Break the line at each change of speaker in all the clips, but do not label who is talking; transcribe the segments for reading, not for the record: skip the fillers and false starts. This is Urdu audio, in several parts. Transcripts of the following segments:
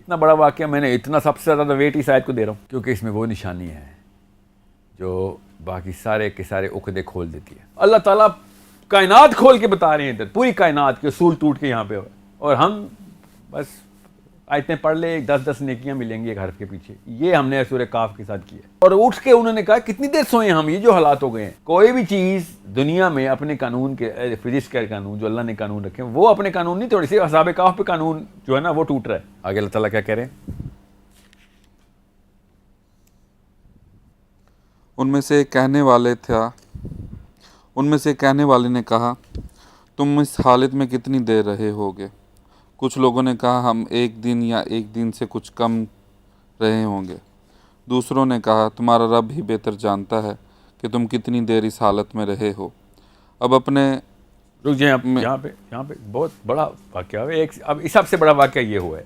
اتنا بڑا واقعہ میں نے اتنا سب سے زیادہ ویٹ اس آیت کو دے رہا ہوں کیونکہ اس میں وہ نشانی ہے جو باقی سارے کے سارے عقدے کھول دیتی ہے. اللہ تعالیٰ کائنات کھول کے بتا رہے ہیں ادھر, پوری کائنات کے اصول ٹوٹ کے یہاں پہ ہوئے, اور ہم بس آیتیں پڑھ لے 10 نیکیاں ملیں گی ایک حرف کے پیچھے. یہ ہم نے سورہ کاف کے ساتھ کیا. اور اٹھ کے انہوں نے کہا کتنی دیر سوئے ہم, یہ جو حالات ہو گئے ہیں. کوئی بھی چیز دنیا میں اپنے قانون کے فزکس کے قانون جو اللہ نے قانون رکھے ہیں وہ اپنے قانون نہیں, تھوڑی سی اصحاب کاف پہ قانون جو ہے نا وہ ٹوٹ رہا ہے. آگے اللہ تعالیٰ کیا کہہ رہے ہیں,
ان میں سے ایک کہنے والے نے کہا تم اس حالت میں کتنی دیر رہے ہوگے. کچھ لوگوں نے کہا ہم 1 دن یا 1 دن سے کچھ کم رہے ہوں گے. دوسروں نے کہا تمہارا رب ہی بہتر جانتا ہے کہ تم کتنی دیر اس حالت میں رہے ہو. اب اپنے
رک جائیں, یہاں پہ بہت بڑا واقعہ ہے. اب اس سب سے بڑا واقعہ یہ ہوا ہے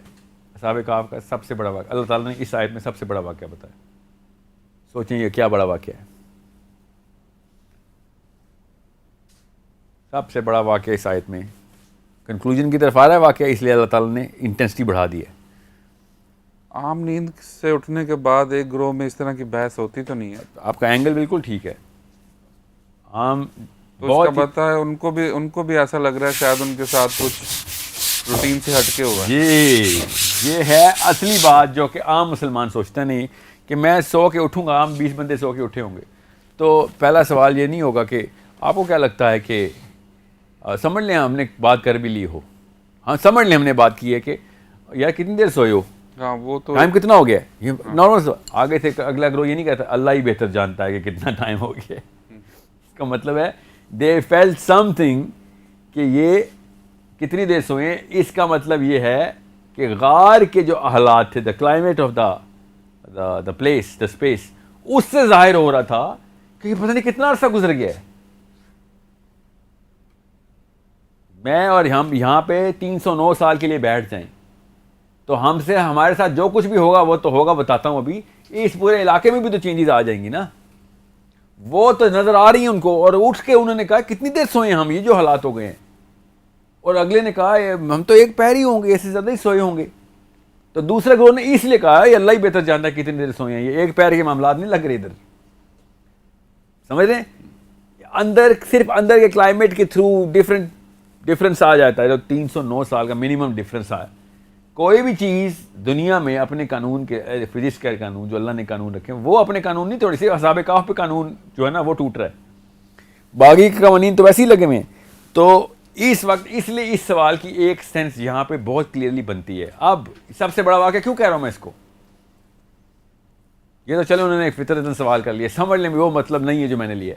اصحاب کہف کا سب سے بڑا واقعہ. اللہ تعالیٰ نے اس آیت میں سب سے بڑا واقعہ بتایا. سوچیں یہ کیا بڑا واقعہ ہے. سب سے بڑا واقعہ اس آیت میں کنکلوژن کی طرف آ رہا ہے واقعہ, اس لیے اللہ تعالیٰ نے انٹینسٹی بڑھا دی ہے.
عام نیند سے اٹھنے کے بعد ایک گروہ میں اس طرح کی بحث ہوتی تو نہیں ہے.
آپ کا اینگل بالکل ٹھیک ہے. عام
تو اس کا پتہ ہے ان کو بھی ایسا لگ رہا ہے شاید ان کے ساتھ کچھ روٹین سے ہٹ کے ہوا ہے.
جی یہ ہے اصلی بات جو کہ عام مسلمان سوچتا نہیں کہ میں سو کے اٹھوں گا, عام 20 بندے سو کے اٹھے ہوں گے. تو پہلا سوال یہ نہیں ہوگا کہ آپ کو کیا لگتا ہے کہ سمجھ لیں ہم نے بات کر بھی لی ہو, ہاں سمجھ لیں ہم نے بات کی ہے کہ یار کتنی دیر سوئے ہو,
ہاں وہ تو
ٹائم کتنا ہو گیا. یہ نارمل آگے سے اگلا گروہ یہ نہیں کہتا اللہ ہی بہتر جانتا ہے کہ کتنا ٹائم ہو گیا. اس کا مطلب ہے دے فیلٹ سم تھنگ کہ یہ کتنی دیر سوئے. اس کا مطلب یہ ہے کہ غار کے جو حالات تھے, the climate of the place, the space, اس سے ظاہر ہو رہا تھا کہ پتہ نہیں کتنا عرصہ گزر گیا ہے. میں اور ہم یہاں پہ 309 سال کے لیے بیٹھ جائیں تو ہمارے ساتھ جو کچھ بھی ہوگا وہ تو ہوگا. بتاتا ہوں ابھی اس پورے علاقے میں بھی تو چینجز آ جائیں گی نا, وہ تو نظر آ رہی ہیں ان کو. اور اٹھ کے انہوں نے کہا کتنی دیر سوئے ہم, یہ جو حالات ہو گئے ہیں. اور اگلے نے کہا ہم تو 1 پہر ہی ہوں گے, اس سے زیادہ ہی سوئے ہوں گے. تو دوسرے گروہ نے اس لیے کہا یہ اللہ ہی بہتر جانتا ہے کتنی دیر سوئے ہیں, یہ 1 پہر کے معاملات نہیں لگ رہے ادھر. سمجھ رہے ہیں, صرف اندر کے کلائمیٹ کے تھرو ڈفرینس آ جاتا ہے. جو 309 سال کا منیمم ڈفرینس آیا. کوئی بھی چیز دنیا میں اپنے قانون کے فزکس کے قانون جو اللہ نے قانون رکھے ہیں وہ اپنے قانون نہیں, تھوڑی سی اصحاب کہف پہ قانون جو ہے نا وہ ٹوٹ رہا ہے. باقی کے قوانین تو ویسے ہی لگے ہوئے ہیں. تو اس وقت اس لیے اس سوال کی ایک سینس یہاں پہ بہت کلیئرلی بنتی ہے. اب سب سے بڑا واقعہ کیوں کہہ رہا ہوں میں اس کو, یہ تو چلو انہوں نے فطرتاً سوال کر لیا, سمجھ لیں وہ مطلب نہیں ہے جو میں نے لیا.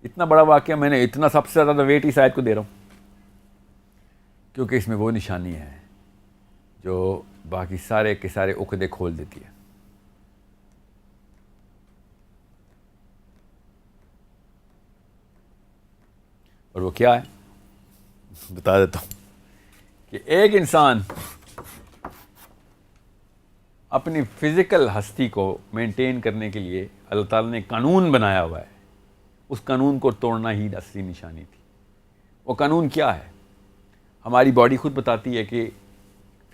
اتنا بڑا واقعہ میں نے اتنا سب سے زیادہ ویٹ اس آیت کو دے رہا ہوں کیونکہ اس میں وہ نشانی ہے جو باقی سارے کے سارے عقدے کھول دیتی ہے. اور وہ کیا ہے بتا دیتا ہوں کہ ایک انسان اپنی فزیکل ہستی کو مینٹین کرنے کے لیے اللہ تعالیٰ نے قانون بنایا ہوا ہے. اس قانون کو توڑنا ہی اصلی نشانی تھی. وہ قانون کیا ہے؟ ہماری باڈی خود بتاتی ہے کہ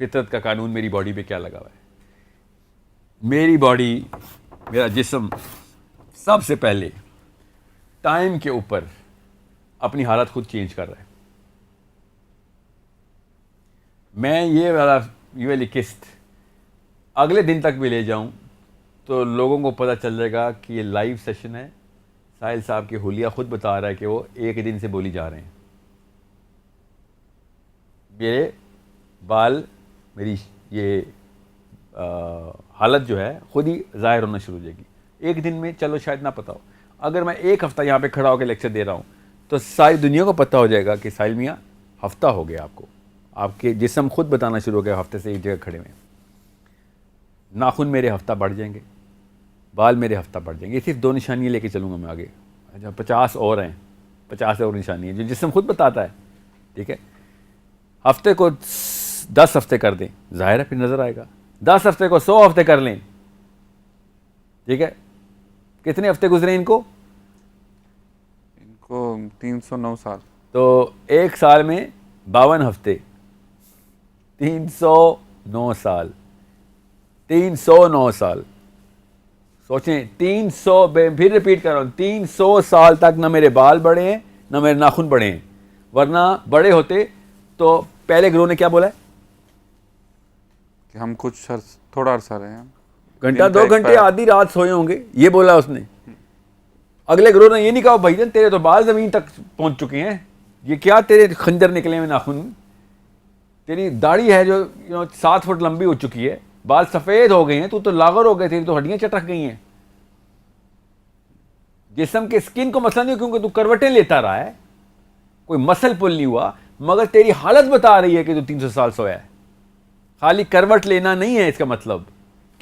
فطرت کا قانون میری باڈی پہ کیا لگا ہوا ہے. میری باڈی, میرا جسم سب سے پہلے ٹائم کے اوپر اپنی حالت خود چینج کر رہا ہے. میں یہ والی قسط اگلے دن تک بھی لے جاؤں تو لوگوں کو پتہ چل جائے گا کہ یہ لائیو سیشن ہے. ساحل صاحب کی حلیہ خود بتا رہا ہے کہ وہ 1 دن سے بولی جا رہے ہیں. میرے بال, میری یہ حالت جو ہے خود ہی ظاہر ہونا شروع ہو جائے گی 1 دن میں. چلو شاید نہ پتہ ہو, اگر میں 1 ہفتہ یہاں پہ کھڑا ہو کے لیکچر دے رہا ہوں تو ساری دنیا کو پتہ ہو جائے گا کہ ساحل میاں ہفتہ ہو گیا آپ کو. آپ کے جسم خود بتانا شروع ہو گیا ہفتے سے ایک جگہ کھڑے ہوئے. ناخن میرے ہفتہ بڑھ جائیں گے, بال میرے ہفتہ بڑھ جائیں گے. یہ صرف 2 نشانیاں لے کے چلوں گا میں آگے. 50 اور ہیں, 50 اور نشانیاں جو جسم خود بتاتا ہے. ٹھیک ہے, ہفتے کو 10 ہفتے کر دیں, ظاہر ہے پھر نظر آئے گا. 10 ہفتے کو 100 ہفتے کر لیں. ٹھیک ہے, کتنے ہفتے گزرے ان کو 309
سال.
تو 1 سال میں 52 ہفتے, 309 سال 309 سال سوچیں 300 پھر ریپیٹ کر رہا ہوں 300 سال تک نہ میرے بال بڑھے ہیں نہ میرے ناخن بڑھے ہیں, ورنہ بڑے ہوتے تو پہلے گروہ نے کیا بولا ہے
کہ ہم کچھ تھوڑا عرصہ رہے ہیں,
گھنٹہ 2 گھنٹے آدھی رات سوئے ہوں گے, یہ بولا اس نے. اگلے گروہ نے یہ نہیں کہا بھائی جان تیرے تو بال زمین تک پہنچ چکے ہیں, یہ کیا تیرے خنجر نکلے ہوئے ناخن, تیری داڑھی ہے جو 7 فٹ لمبی ہو چکی ہے, بال سفید ہو گئے ہیں, تو لاغر ہو گئے, تیری تو ہڈیاں چٹک گئی ہیں. جسم کے سکن کو مسئلہ نہیں کیونکہ تو کروٹیں لیتا رہا ہے, کوئی مسل پل نہیں ہوا, مگر تیری حالت بتا رہی ہے کہ تو 300 سال سویا ہے. خالی کروٹ لینا نہیں ہے اس کا مطلب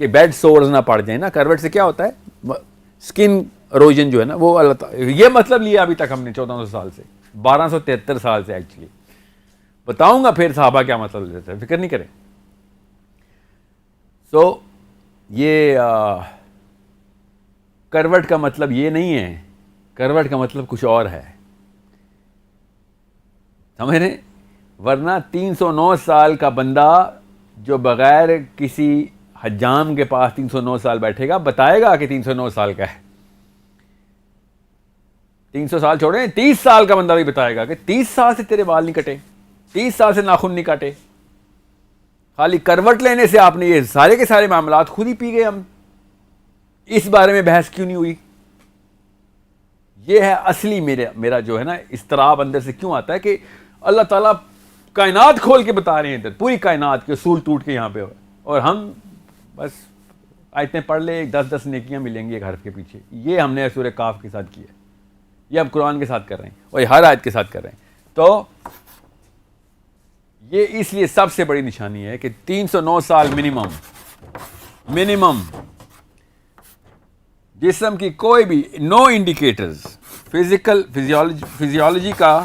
کہ بیڈ سورز نہ پڑ جائیں نا. کروٹ سے کیا ہوتا ہے سکن اروجن جو ہے نا وہ اللہ تعالیٰ, یہ مطلب لیا ابھی تک ہم نے 1400 سال سے, 1273 سال سے ایکچولی. بتاؤں گا پھر صحابہ کیا مطلب لیتے ہیں, فکر نہیں کریں. سو یہ کروٹ کا مطلب یہ نہیں ہے, کروٹ کا مطلب کچھ اور ہے, سمجھ رہے ہیں. ورنہ 309 سال کا بندہ جو بغیر کسی حجام کے پاس 309 سال بیٹھے گا بتائے گا کہ 309 سال کا ہے. 300 سال چھوڑیں, 30 سال کا بندہ بھی بتائے گا کہ 30 سال سے تیرے بال نہیں کٹے, 30 سال سے ناخن نہیں کاٹے. خالی کروٹ لینے سے آپ نے یہ سارے کے سارے معاملات خود ہی پی گئے. ہم اس بارے میں بحث کیوں نہیں ہوئی؟ یہ ہے اصلی میرا جو ہے نا اضطراب اندر سے کیوں آتا ہے کہ اللہ تعالیٰ کائنات کھول کے بتا رہے ہیں ادھر, پوری کائنات کے اصول ٹوٹ کے یہاں پہ ہوئے, اور ہم بس آیتیں پڑھ لے 10 نیکیاں ملیں گی ایک حرف کے پیچھے. یہ ہم نے سورہ کاف کے ساتھ کیا, یہ ہم قرآن کے ساتھ کر رہے ہیں اور یہ ہر آیت کے ساتھ کر رہے ہیں. تو یہ اس لیے سب سے بڑی نشانی ہے کہ 309 سال منیمم جسم کی کوئی بھی نو انڈیکیٹرز فزیولوجی کا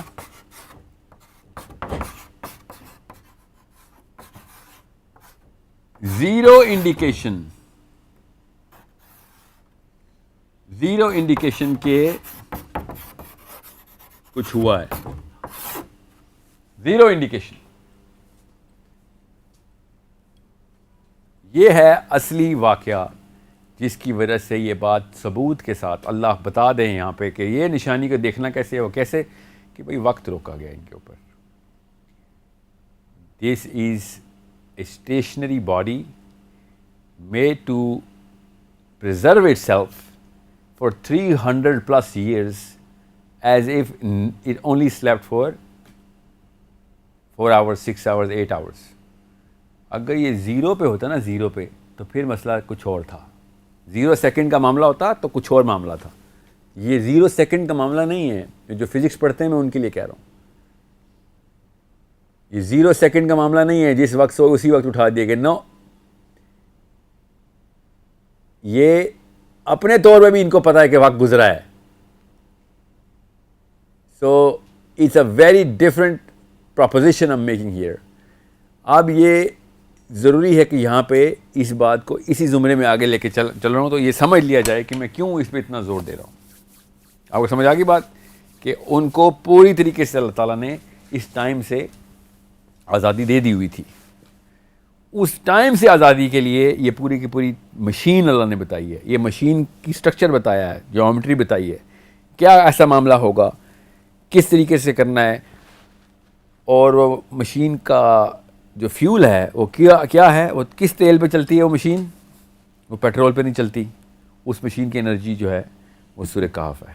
زیرو انڈیکیشن کے کچھ ہوا ہے, زیرو انڈیکیشن. یہ ہے اصلی واقعہ جس کی وجہ سے یہ بات ثبوت کے ساتھ اللہ بتا دیں یہاں پہ کہ یہ نشانی کو دیکھنا کیسے ہو, کیسے کہ بھئی وقت روکا گیا ان کے اوپر. This is a stationary body made to preserve itself for 300 plus years as if it only slept for 4 hours, 6 hours, 8 hours. اگر یہ زیرو پہ ہوتا نا, زیرو پہ, تو پھر مسئلہ کچھ اور تھا. 0 سیکنڈ کا معاملہ ہوتا تو کچھ اور معاملہ تھا. یہ 0 سیکنڈ کا معاملہ نہیں ہے. جو فزکس پڑھتے ہیں میں ان کے لیے کہہ رہا ہوں. یہ 0 سیکنڈ کا معاملہ نہیں ہے جس وقت سو اسی وقت اٹھا دیے گئے. نو, یہ اپنے طور پہ بھی ان کو پتا ہے کہ وقت گزرا ہے. So it's a very different proposition I am making here. اب یہ ضروری ہے کہ یہاں پہ اس بات کو اسی زمرے میں آگے لے کے چل رہا ہوں, تو یہ سمجھ لیا جائے کہ میں کیوں اس پہ اتنا زور دے رہا ہوں. آپ کو سمجھ آ گئی بات کہ ان کو پوری طریقے سے اللہ تعالیٰ نے اس ٹائم سے آزادی دے دی ہوئی تھی. اس ٹائم سے آزادی کے لیے یہ پوری کی پوری مشین اللہ نے بتائی ہے. یہ مشین کی سٹرکچر بتایا ہے, جیومیٹری بتائی ہے, کیا ایسا معاملہ ہوگا, کس طریقے سے کرنا ہے, اور وہ مشین کا جو فیول ہے وہ کیا ہے, وہ کس تیل پہ چلتی ہے وہ مشین, وہ پیٹرول پہ نہیں چلتی. اس مشین کی انرجی جو ہے وہ سورہ کہف ہے.